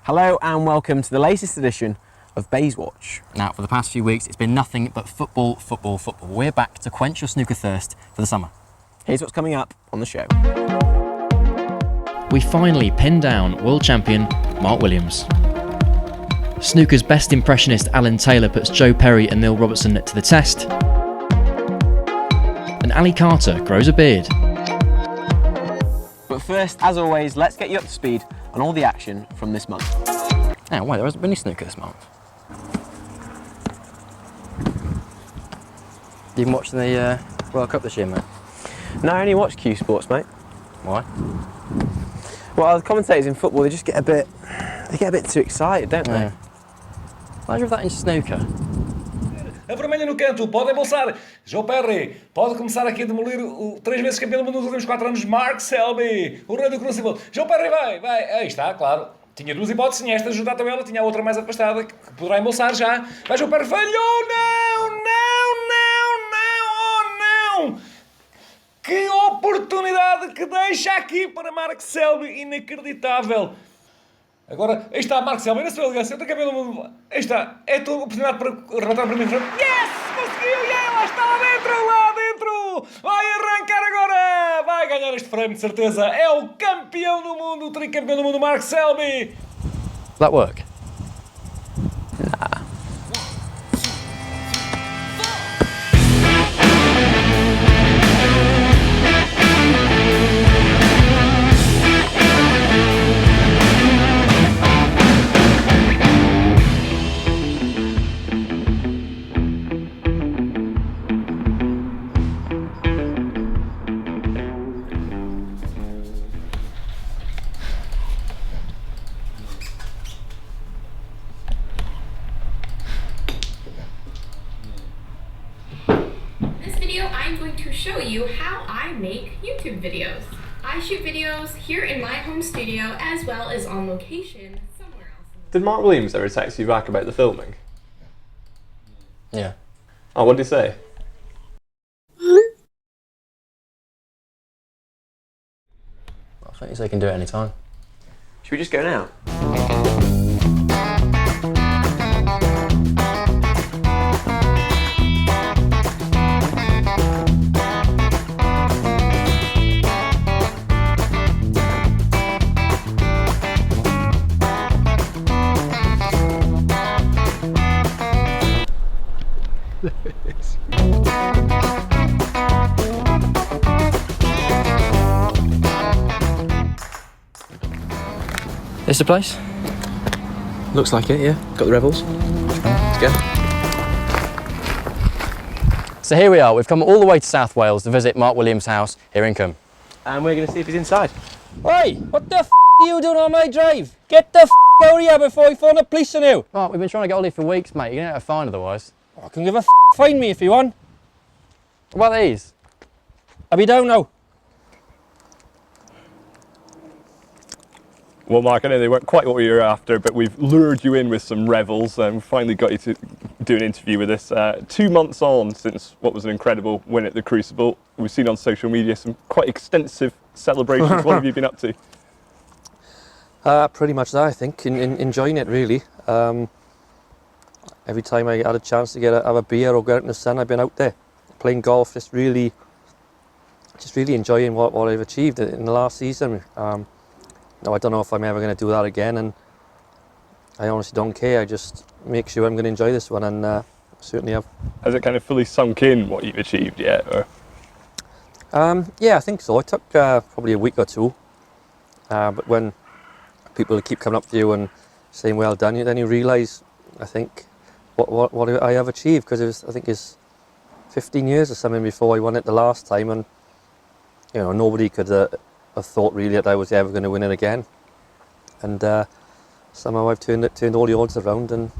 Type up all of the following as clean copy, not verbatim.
Hello and welcome to the latest edition of BAIZE Watch. Now, for the past few weeks, it's been nothing but football, football, football. We're back to quench your snooker thirst for the summer. Here's what's coming up on the show. We finally pinned down world champion Mark Williams. Snooker's best impressionist Alan Taylor puts Joe Perry and Neil Robertson to the test. And Ali Carter grows a beard. But first, as always, let's get you up to speed on all the action from this month. Now, wait, there hasn't been any snooker this month. You been watching the World Cup this year, mate? No, I only watch Q Sports, mate. Why? Well, the commentators in football, they just get a bit too excited, don't they? Yeah. Imagine if that in snooker. A vermelha no canto, pode embolsar. Joe Perry pode começar aqui a demolir o 3 vezes campeão do mundo nos últimos 4 anos, Mark Selby, o rei do Crucible. Joe Perry vai. Aí está, claro. Tinha duas hipóteses, tinha esta de ajudar a tabela, tinha a outra mais afastada, que poderá embolsar já. Vai Joe Perry, falhou! Não! Que oportunidade que deixa aqui para Mark Selby, inacreditável. Agora, aí está Mark Selby, na sua elegância, outra campeão do mundo. Aí está, é a tua oportunidade para arrebatar o primeiro frame. Yes! Conseguiu! Lá está, lá dentro! Vai arrancar agora! Vai ganhar este frame, de certeza. É o campeão do mundo, o tricampeão do mundo, Mark Selby. That work? I'm going to show you how I make YouTube videos. I shoot videos here in my home studio as well as on location somewhere else. Did Mark Williams ever text you back about the filming? Yeah. Oh, what did he say? I think they can do it any time. Should we just go now? This the place? Looks like it, yeah. Got the rebels. Let's go. So here we are, we've come all the way to South Wales to visit Mark Williams' house here in Cwm. And we're going to see if he's inside. Hey, what the f*** are you doing on my drive? Get the f*** out of here before I phone the police on you. Mark, we've been trying to get hold of you for weeks, mate. You're going to get a fine otherwise. I can give a f***, find me if you want. What about these? I'll be down now. Well, Mark, I know they weren't quite what we were after, but we've lured you in with some revels and finally got you to do an interview with us. 2 months on since what was an incredible win at the Crucible. We've seen on social media some quite extensive celebrations. What have you been up to? Pretty much that, I think. Enjoying it, really. Every time I had a chance to have a beer or get out in the sun, I've been out there playing golf, just really enjoying what I've achieved in the last season. No, I don't know if I'm ever going to do that again, and I honestly don't care. I just make sure I'm going to enjoy this one, and certainly have. Has it kind of fully sunk in what you've achieved yet? Or? Yeah, I think so. It took probably a week or two, but when people keep coming up to you and saying well done, then you realise, I think, what I have achieved, because I think it's 15 years or something before I won it the last time, and you know, nobody could have thought really that I was ever going to win it again, and somehow I've turned all the odds around and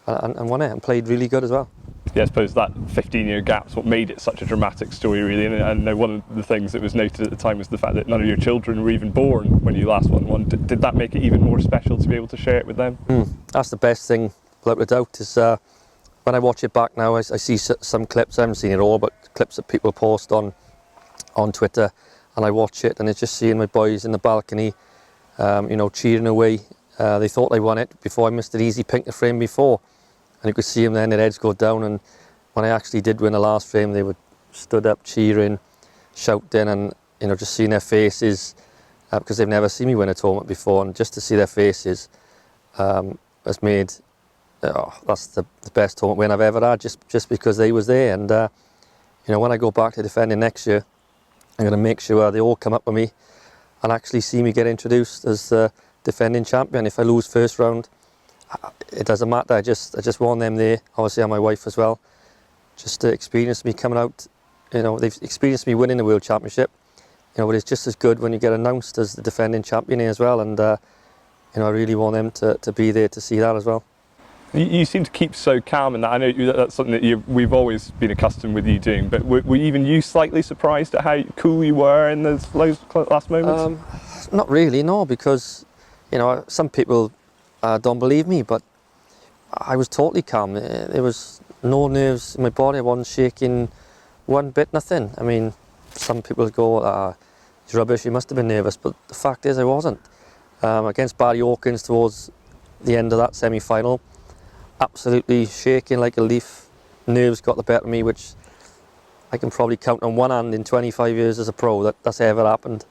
won it, and played really good as well. Yeah, I suppose that 15-year gap's what made it such a dramatic story, really. And I know one of the things that was noted at the time was the fact that none of your children were even born when you last won one. Did that make it even more special to be able to share it with them? That's the best thing, without a doubt, is when I watch it back now, I see some clips. I haven't seen it all, but clips that people post on Twitter, and I watch it, and it's just seeing my boys in the balcony, you know, cheering away They thought they won it before I missed an easy pink the frame before, and you could see them then, their heads go down, and when I actually did win the last frame, they were stood up cheering, shouting, and just seeing their faces, because they've never seen me win a tournament before, and just to see their faces has made, that's the best tournament win I've ever had, just because they was there. And when I go back to defending next year, I'm going to make sure they all come up with me and actually see me get introduced as the defending champion. If I lose first round, it doesn't matter. I just want them there. Obviously, and my wife as well, just to experience me coming out. They've experienced me winning the World Championship. But it's just as good when you get announced as the defending champion here as well. And I really want them to be there to see that as well. You seem to keep so calm in that. I know that's something that we've always been accustomed with you doing, but were even you slightly surprised at how cool you were in those last moments? Not really, no, because some people don't believe me, but I was totally calm. There was no nerves in my body. I wasn't shaking one bit, nothing. I mean, some people go, it's rubbish, you must have been nervous, but the fact is I wasn't. Against Barry Hawkins towards the end of that semi-final, absolutely shaking like a leaf. Nerves got the better of me, which I can probably count on one hand in 25 years as a pro that's ever happened.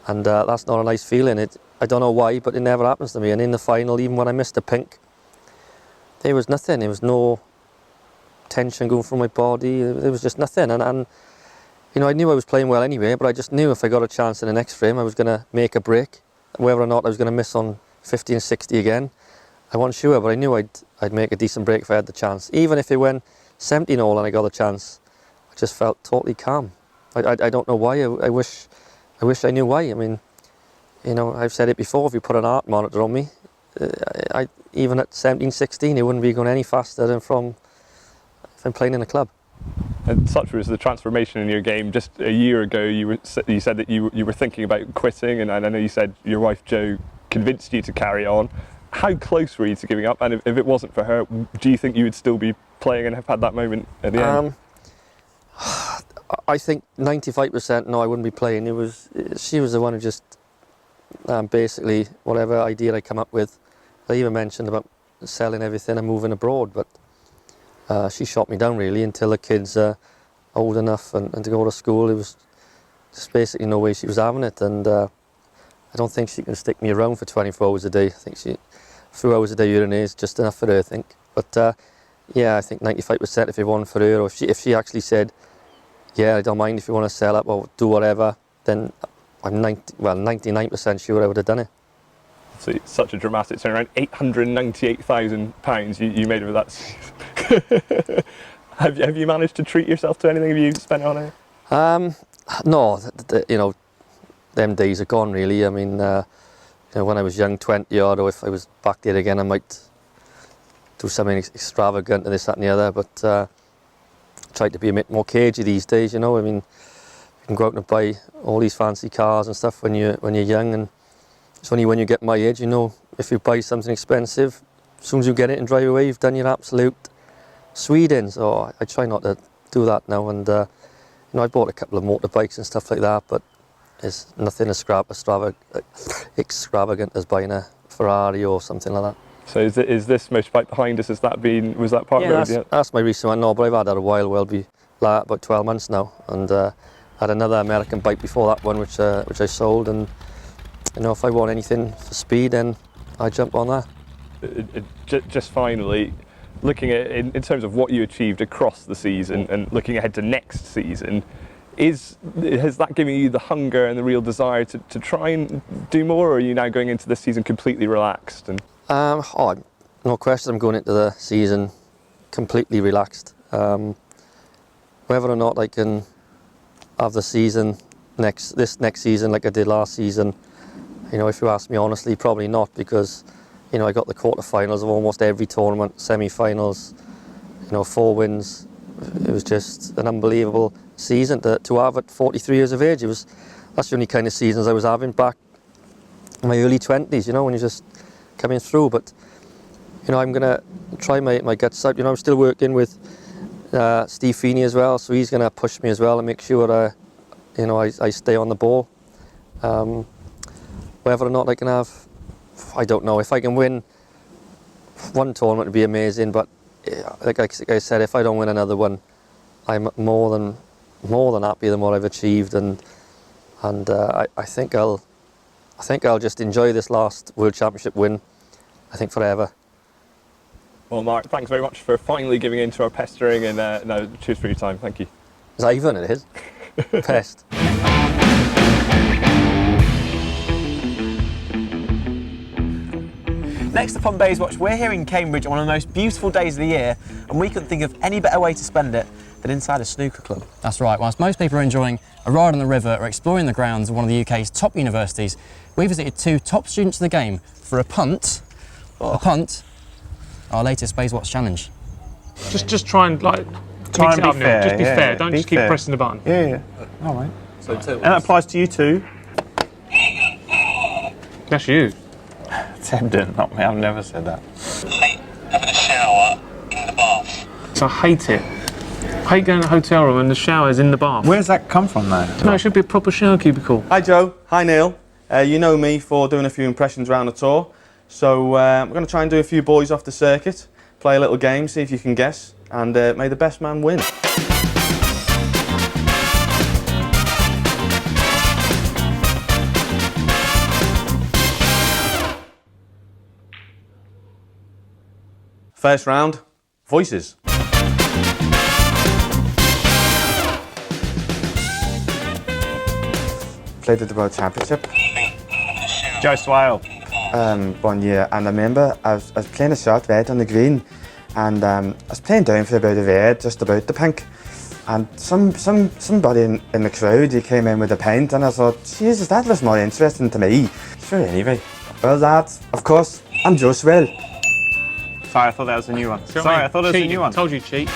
And that's not a nice feeling. I don't know why, but it never happens to me. And in the final, even when I missed the pink, there was nothing. There was no tension going through my body. There was just nothing. And I knew I was playing well anyway, but I just knew if I got a chance in the next frame, I was going to make a break. Whether or not I was going to miss on 50 and 60 again, I wasn't sure, but I knew I'd make a decent break if I had the chance. Even if it went 17 all and I got a chance, I just felt totally calm. I don't know why. I wish I knew why. I mean, I've said it before, if you put an art monitor on me, even at 17, 16, it wouldn't be going any faster than if I'm playing in a club. And such was the transformation in your game. Just a year ago, you said that you were thinking about quitting, and I know you said your wife Jo convinced you to carry on. How close were you to giving up? And if it wasn't for her, do you think you would still be playing and have had that moment at the end? I think 95% no, I wouldn't be playing. She was the one who just basically whatever idea I come up with. I even mentioned about selling everything and moving abroad, but she shot me down really until the kids are old enough and to go to school. It was just basically no way she was having it, and I don't think she can stick me around for 24 hours a day. I think a few hours a day here and there is just enough for her, I think. But yeah, I think 95% if it wasn't for her, or if she actually said, yeah, I don't mind if you want to sell up or do whatever, then I'm 99% sure I would have done it. So it's such a dramatic turnaround. £898,000 you made of that. Have you managed to treat yourself to anything? Have you spent on it? No, them days are gone really. I mean, when I was young, 20 odd, or if I was back there again, I might do something extravagant and this, that and the other, but I try to be a bit more cagey these days, I mean, you can go out and buy all these fancy cars and stuff when you're young, and it's only when you get my age, if you buy something expensive, as soon as you get it and drive away, you've done your absolute Sweden. So I try not to do that now, and I bought a couple of motorbikes and stuff like that, but there's nothing extravagant as buying a Ferrari or something like that. So is this motorbike behind us, was that part of it? Yeah, that's my recent one, no, but I've had that a while, about 12 months now, and had another American bike before that one, which I sold, and if I want anything for speed, then I jump on that. Just finally, looking at in terms of what you achieved across the season and looking ahead to next season, has that given you the hunger and the real desire to try and do more, or are you now going into this season completely relaxed? No question, I'm going into the season completely relaxed. Whether or not I can have the season this next season like I did last season, if you ask me honestly, probably not, because I got the quarterfinals of almost every tournament, semi-finals, 4 wins. It was just an unbelievable season to have at 43 years of age. That's the only kind of seasons I was having back in my early 20s, when you're just coming through. But I'm gonna try my guts out. I'm still working with Steve Feeney as well, so he's gonna push me as well and make sure I stay on the ball. Whether or not I can have I don't know. If I can win one tournament, it'd be amazing. But like I said, if I don't win another one, I'm more than happy than what I've achieved, and I think I'll just enjoy this last World Championship win. I think forever. Well, Mark, thanks very much for finally giving in to our pestering, and no, cheers for your time. Thank you. Is that even? It is. Pest. Next up on BAIZE Watch, we're here in Cambridge on one of the most beautiful days of the year, and we couldn't think of any better way to spend it than inside a snooker club. That's right. Whilst most people are enjoying a ride on the river or exploring the grounds of one of the UK's top universities, we visited two top students of the game for a punt. Our latest BAIZE Watch challenge. Just try and like Try mix and it up, be Neil. fair. Just be yeah, fair. yeah, Don't be just keep fair. pressing the button. Yeah. All right. So And that applies to you too. That's you. Seb didn't, not me. I've never said that. Having a shower in the bath. So I hate it. I hate going to a hotel room and the shower's in the bath. Where's that come from though? No, it should be a proper shower cubicle. Hi Joe, hi Neil. You know me for doing a few impressions around the tour. So we're going to try and do a few boys off the circuit, play a little game, see if you can guess, and may the best man win. First round, voices. Played at the World Championship Joe Swale. one year, and I remember I was playing a shot red on the green, and I was playing down for about a red, just about the pink, and somebody in the crowd, he came in with a pint, and I thought, Jesus, that was more interesting to me. Sure, anyway. Well, lads, of course, I'm Joe Swale. Sorry, I thought that was a new one. Sorry, I thought it was a new one. Told you cheat.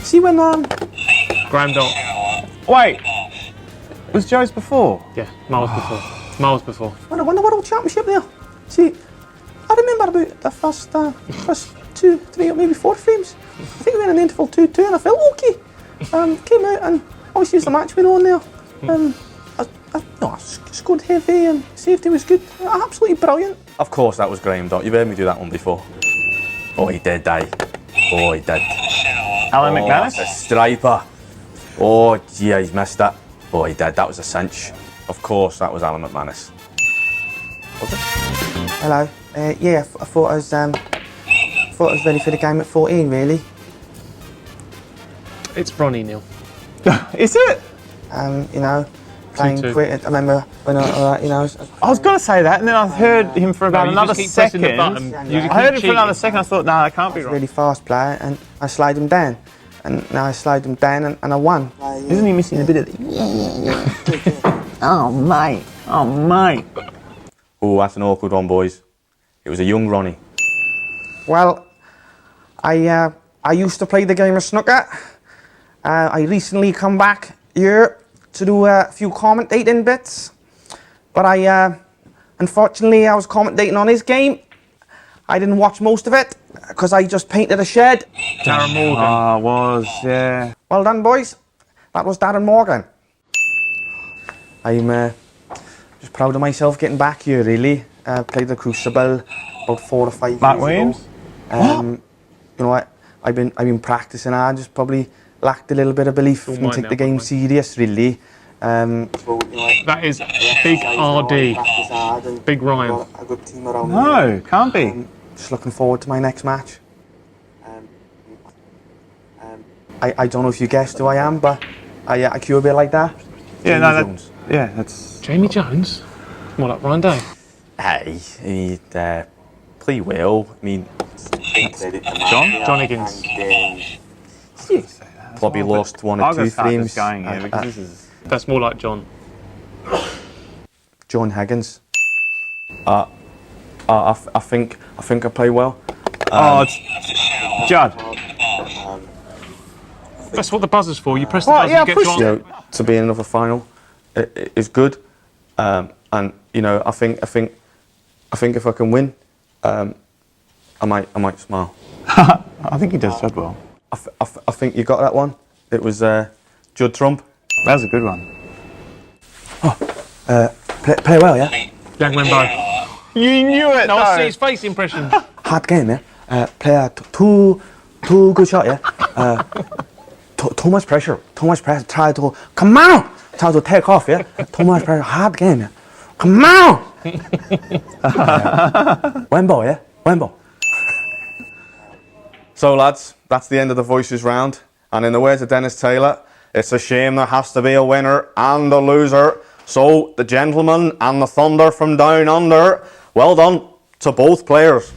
See when Graham Dot. Wait, was Joe's before? Yeah, miles before. Miles before. I won the World Championship there. See, I remember about the first 2, 3, or maybe 4 frames. I think we went in the interval 2-2 and I felt okay. Came out and obviously the match went on there. I scored heavy and safety was good. Absolutely brilliant. Of course, that was Graham Dot. You've heard me do that one before. Oh, he did, Oh, he did. Alan That's a McManus? striper. Oh, gee, he's missed it. Oh, he did. That was a cinch. Of course, that was Alan McManus. Was it? Hello. Yeah, I thought I was ready for the game at 14, really. It's Ronnie, Neil. Is it? You know, playing 2-2. quick. I remember when I I was going to say that, and then I heard him for about you another just keep pressing the second. button. You I keep heard him for cheating. another second. I thought, no, that can't be was a right. really fast player, and I slide him down. And now I slide him down and I won. Isn't he missing a bit of the... Oh, mate. Oh, mate. Oh, that's an awkward one, boys. It was a young Ronnie. Well, I used to play the game of snooker. I recently come back here to do a few commentating bits. But unfortunately, I was commentating on his game. I didn't watch most of it because I just painted a shed. Darren Morgan. Oh, was, yeah. Well done, boys. That was Darren Morgan. I'm just proud of myself getting back here, really. Played the Crucible about 4 or 5 Mark years Williams? ago. You know what? I've been practicing hard. Just probably lacked a little bit of belief and take the game serious, really. That is Big RD. Big Ryan. A good team around me. No, can't be. Just looking forward to my next match. I don't know if you guessed who I am, but I cue a bit like that. Yeah, Jamie no, Jones. that's... Jamie Jones? More like Ryan Day. Hey, he'd play well. I mean, John Higgins. probably lost 1 or I'll 2 go start frames. this going here because this is... That's more like John. John Higgins. I think I play well. Oh, it's Judd. That's what the buzzer's for. You press the Well, buzzer, yeah, you get push to You know, to be in another final is good, and you know I think if I can win, I might smile. I think he does Judd well. I think you got that one. It was Judd Trump. That was a good one. Play well, yeah? Yang Wenbo. You knew it. No, I see his face impression. Hard game, yeah. Player too good shot, yeah. Too much pressure. Try to come on. Try to take off, yeah. Too much pressure. Hard game, yeah. Come on. One ball, yeah. One ball. So lads, that's the end of the voices round. And in the words of Dennis Taylor, it's a shame there has to be a winner and a loser. So the gentleman and the thunder from down under, well done to both players.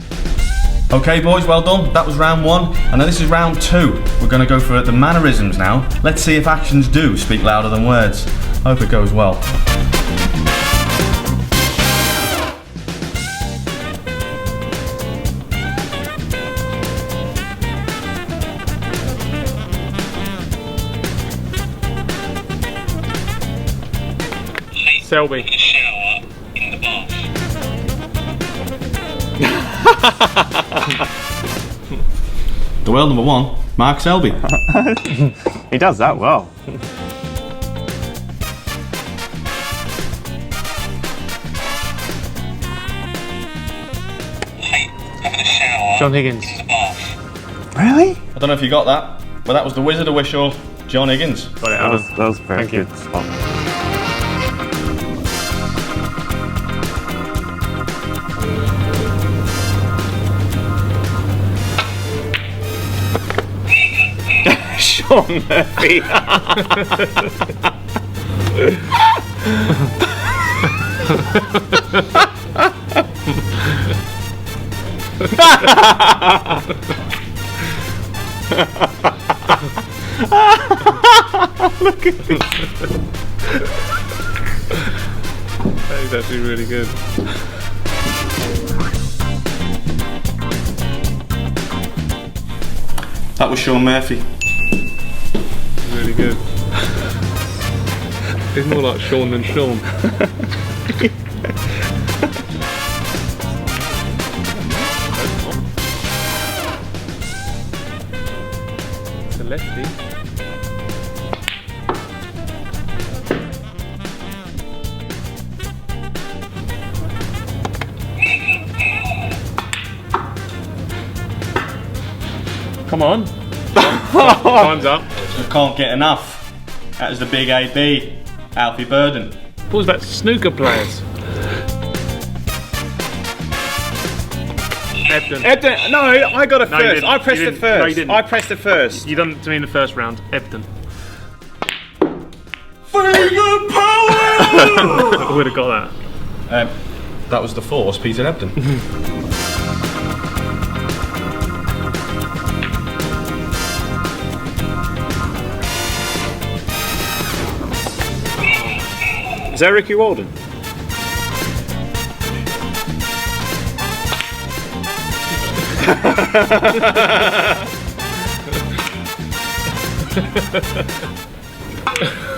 Okay boys, well done. That was round one, and then this is round two. We're going to go for the mannerisms now. Let's see if actions do speak louder than words. Hope it goes well. Selby. Shower in the bath. The world number one, Mark Selby. He does that well. Having a shower John Higgins. in the bath. Really? I don't know if you got that, but that was the Wizard of Wishaw, John Higgins. Got it, That was a very Thank you. good spot. Sean Murphy. Look at this. That is actually really good. That was Sean Murphy. Really good. It's more like Sean than Sean. It's a lefty. Come on. Time's up. I can't get enough. That was the big AB, Alfie Burden. What was that? Snooker players. Ebden. Ebden, no, I got it No, you first. didn't. I pressed You it didn't. first. No, you didn't. I pressed it first. You done it to me in the first round. Ebden. Finger power! I would have got that. That was the Force, Peter Ebden. Is that Ricky Walden?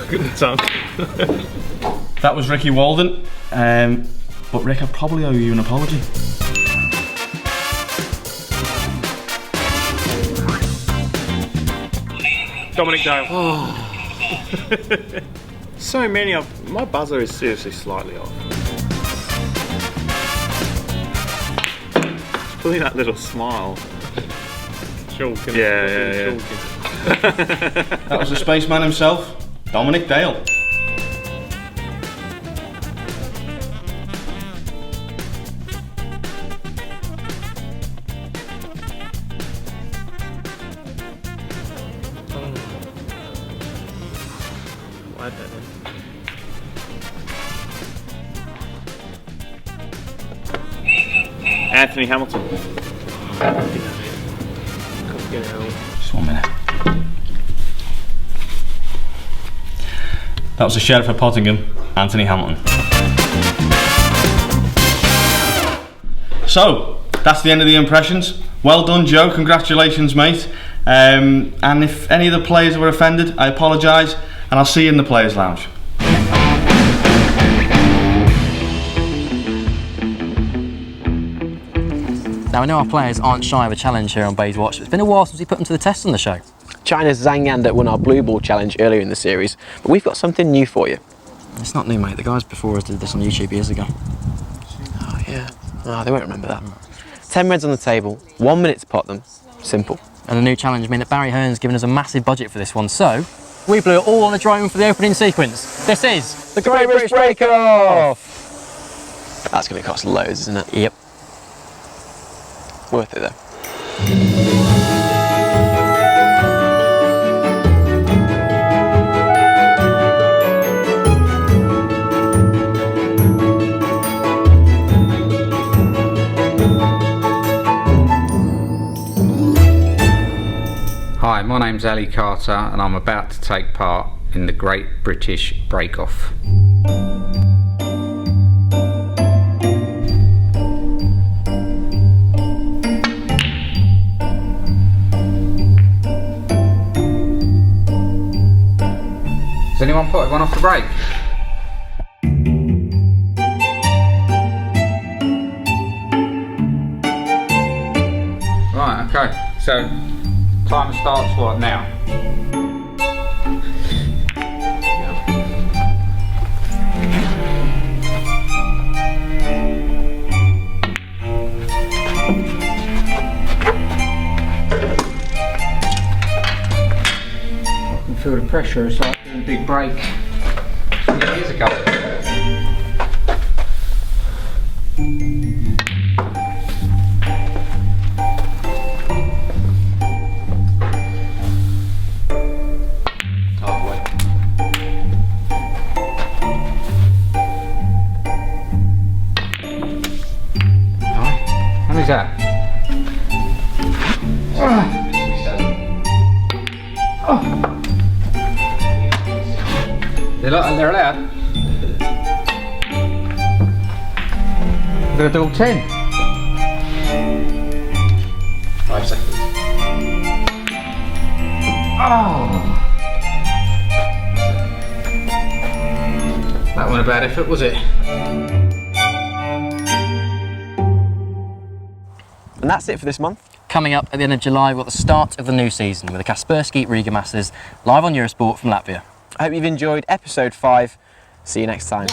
Good tongue. That was Ricky Walden. But Rick, I probably owe you an apology. Dominic Dale. So many of my buzzer is seriously slightly off. It's pulling that little smile. Shulkin. Yeah. That was the spaceman himself, Dominic Dale. I'll add that in. Anthony Hamilton. Can't get it out. Just 1 minute. That was the Sheriff of Pottingham, Anthony Hamilton. So, that's the end of the impressions. Well done, Joe. Congratulations, mate. And if any of the players were offended, I apologise, and I'll see you in the Players' Lounge. Now, I know our players aren't shy of a challenge here on BAIZE Watch, but it's been a while since we put them to the test on the show. China's Zhang Yanda won our Blue Ball Challenge earlier in the series, but we've got something new for you. It's not new, mate. The guys before us did this on YouTube years ago. Oh, yeah. Oh, they won't remember that. 10 reds on the table, 1 minute to pot them. Simple. And the new challenge meant that Barry Hearn's given us a massive budget for this one, so we blew it all on the drone for the opening sequence. This is the Great British Break Off! That's going to cost loads, isn't it? Yep. Worth it though. Hi, my name's Ali Carter and I'm about to take part in the Great British Break Off. Has anyone put everyone off the break? Right, okay, so timer starts what now? I can feel the pressure, it's like doing a big break. Yeah, here's a couple. How many's that? They're allowed? They're all 10. 5 seconds. Oh! That wasn't a bad effort, was it? And that's it for this month. Coming up at the end of July, we've got the start of the new season with the Kaspersky Riga Masters live on Eurosport from Latvia. I hope you've enjoyed episode 5. See you next time.